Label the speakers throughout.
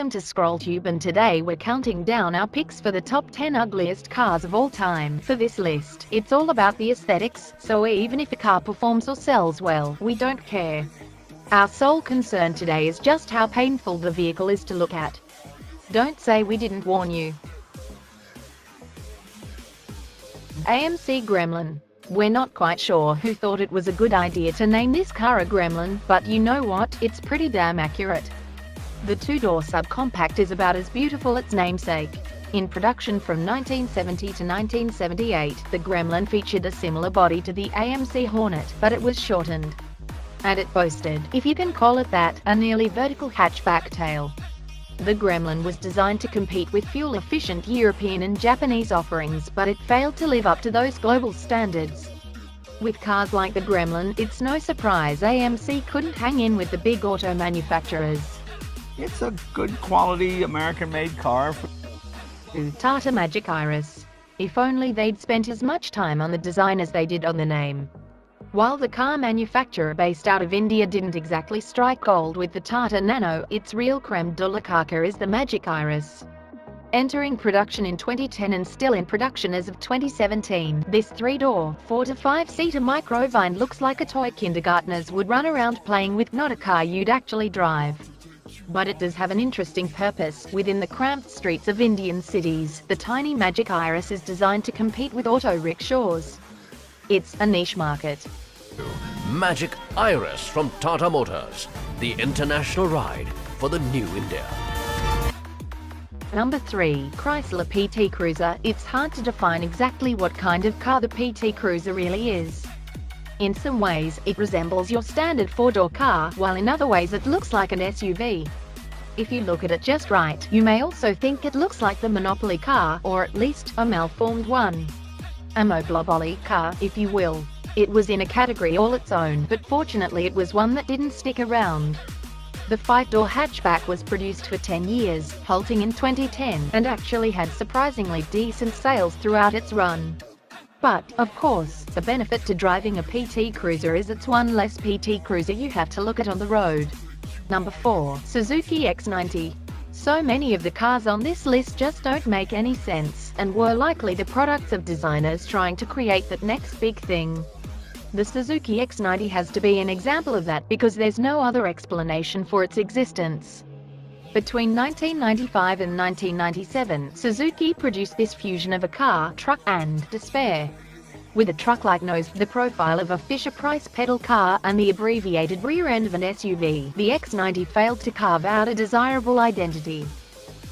Speaker 1: Welcome to ScrollTube, and today we're counting down our picks for the top 10 ugliest cars of all time. For this list, it's all about the aesthetics, so even if a car performs or sells well, we don't care. Our sole concern today is just how painful the vehicle is to look at. Don't say we didn't warn you. AMC Gremlin. We're not quite sure who thought it was a good idea to name this car a Gremlin, but you know what, it's pretty damn accurate. The two-door subcompact is about as beautiful as its namesake. In production from 1970 to 1978, the Gremlin featured a similar body to the AMC Hornet, but it was shortened. And it boasted, if you can call it that, a nearly vertical hatchback tail. The Gremlin was designed to compete with fuel-efficient European and Japanese offerings, but it failed to live up to those global standards. With cars like the Gremlin, it's no surprise AMC couldn't hang in with the big auto manufacturers.
Speaker 2: It's a good quality American-made car.
Speaker 1: Tata Magic Iris. If only they'd spent as much time on the design as they did on the name. While the car manufacturer based out of India didn't exactly strike gold with the Tata Nano, its real creme de la caca is the Magic Iris. Entering production in 2010 and still in production as of 2017, this three-door, 4 to 5-seater microvine looks like a toy kindergartners would run around playing with, not a car you'd actually drive. But it does have an interesting purpose. Within the cramped streets of Indian cities, the tiny Magic Iris is designed to compete with auto rickshaws. It's a niche market.
Speaker 3: Magic Iris from Tata Motors, the international ride for the new India.
Speaker 1: Number 3. Chrysler PT Cruiser. It's hard to define exactly what kind of car the PT Cruiser really is. In some ways, it resembles your standard four-door car, while in other ways it looks like an SUV. If you look at it just right, you may also think it looks like the Monopoly car, or at least a malformed one. A Monopoly car, if you will. It was in a category all its own, but fortunately it was one that didn't stick around. The 5-door hatchback was produced for 10 years, halting in 2010, and actually had surprisingly decent sales throughout its run. But, of course, the benefit to driving a PT Cruiser is it's one less PT Cruiser you have to look at on the road. Number 4. Suzuki X90. So many of the cars on this list just don't make any sense, and were likely the products of designers trying to create that next big thing. The Suzuki X90 has to be an example of that because there's no other explanation for its existence. Between 1995 and 1997, Suzuki produced this fusion of a car, truck, and despair. With a truck-like nose, the profile of a Fisher-Price pedal car, and the abbreviated rear end of an SUV, the X90 failed to carve out a desirable identity.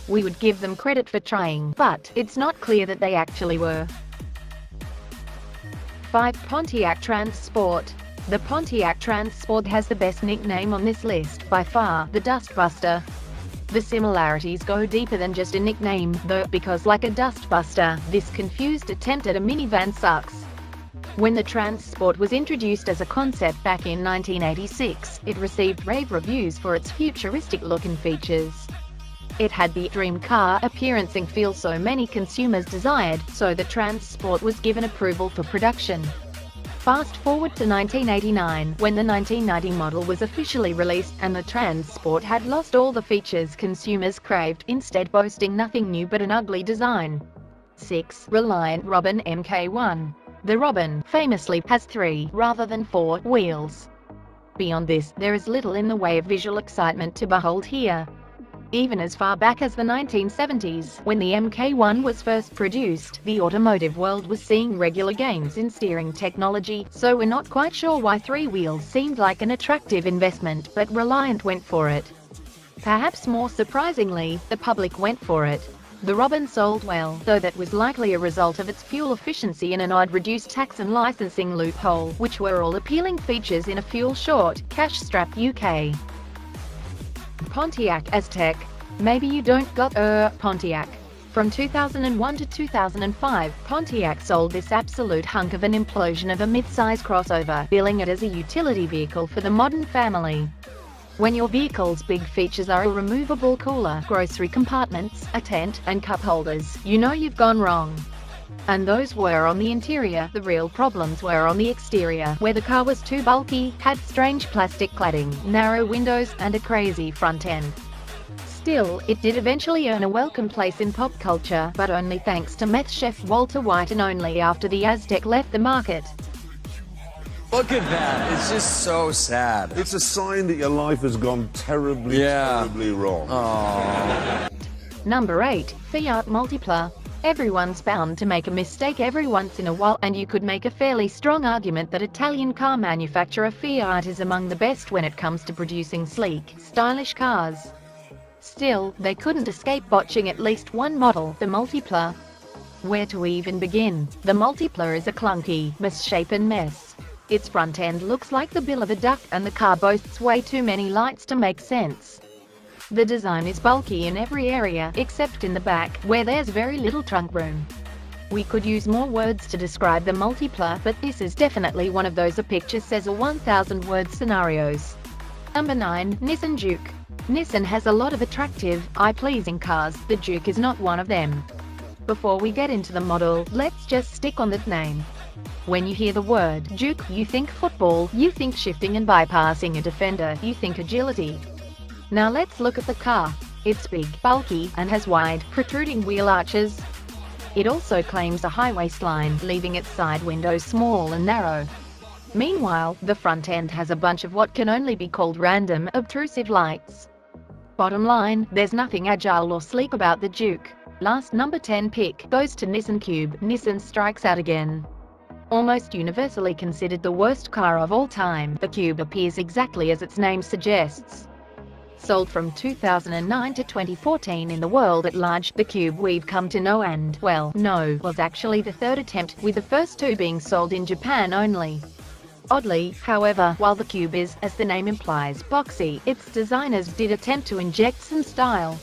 Speaker 1: We would give them credit for trying, but it's not clear that they actually were. 5. Pontiac Trans Sport. The Pontiac Trans Sport has the best nickname on this list, by far, the Dustbuster. The similarities go deeper than just a nickname, though, because like a dustbuster, this confused attempt at a minivan sucks. When the Trans Sport was introduced as a concept back in 1986, it received rave reviews for its futuristic look and features. It had the dream car appearance and feel so many consumers desired, so the Trans Sport was given approval for production. Fast forward to 1989, when the 1990 model was officially released, and the Trans Sport had lost all the features consumers craved, instead boasting nothing new but an ugly design. 6. Reliant Robin Mk1. The Robin, famously, has 3, rather than 4, wheels. Beyond this, there is little in the way of visual excitement to behold here. Even as far back as the 1970s, when the Mk1 was first produced, the automotive world was seeing regular gains in steering technology, so we're not quite sure why 3 wheels seemed like an attractive investment, but Reliant went for it. Perhaps more surprisingly, the public went for it. The Robin sold well, though that was likely a result of its fuel efficiency and an odd reduced tax and licensing loophole, which were all appealing features in a fuel-short, cash-strapped UK. Pontiac Aztek. Maybe you don't got Pontiac. From 2001 to 2005, Pontiac sold this absolute hunk of an implosion of a mid-size crossover, billing it as a utility vehicle for the modern family. When your vehicle's big features are a removable cooler, grocery compartments, a tent, and cup holders, you know you've gone wrong. And those were on the interior. The real problems were on the exterior, where the car was too bulky, had strange plastic cladding, narrow windows, and a crazy front end. Still, it did eventually earn a welcome place in pop culture, but only thanks to meth chef Walter White and only after the Aztec left the market.
Speaker 4: Look at that. It's just so sad.
Speaker 5: It's a sign that your life has gone terribly wrong.
Speaker 4: Aww.
Speaker 1: Number 8. Fiat Multipla. Everyone's bound to make a mistake every once in a while, and you could make a fairly strong argument that Italian car manufacturer Fiat is among the best when it comes to producing sleek, stylish cars. Still, they couldn't escape botching at least one model, the Multipla. Where to even begin? The Multipla is a clunky, misshapen mess. Its front end looks like the bill of a duck, and the car boasts way too many lights to make sense. The design is bulky in every area, except in the back, where there's very little trunk room. We could use more words to describe the Multipla, but this is definitely one of those a picture says a 1,000-word scenarios. Number 9. Nissan Juke. Nissan has a lot of attractive, eye-pleasing cars. The Juke is not one of them. Before we get into the model, let's just stick on that name. When you hear the word Juke, you think football, you think shifting and bypassing a defender, you think agility. Now let's look at the car. It's big, bulky, and has wide, protruding wheel arches. It also claims a high waistline, leaving its side windows small and narrow. Meanwhile, the front end has a bunch of what can only be called random, obtrusive lights. Bottom line, there's nothing agile or sleek about the Juke. Last number 10 pick goes to Nissan Cube. Nissan strikes out again. Almost universally considered the worst car of all time, the Cube appears exactly as its name suggests. Sold from 2009 to 2014 in the world at large, the Cube we've come to know and, well, know, was actually the third attempt, with the first two being sold in Japan only. Oddly, however, while the Cube is, as the name implies, boxy, its designers did attempt to inject some style.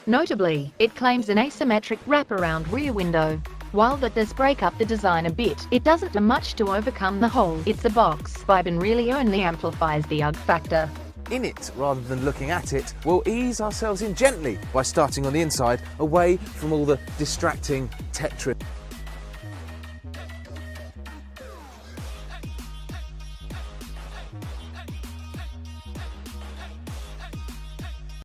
Speaker 1: Notably, it claims an asymmetric wraparound rear window. While that does break up the design a bit, it doesn't do much to overcome the whole "it's a box" vibe and really only amplifies the UGG factor.
Speaker 6: In it, rather than looking at it, we'll ease ourselves in gently by starting on the inside, away from all the distracting tech trip.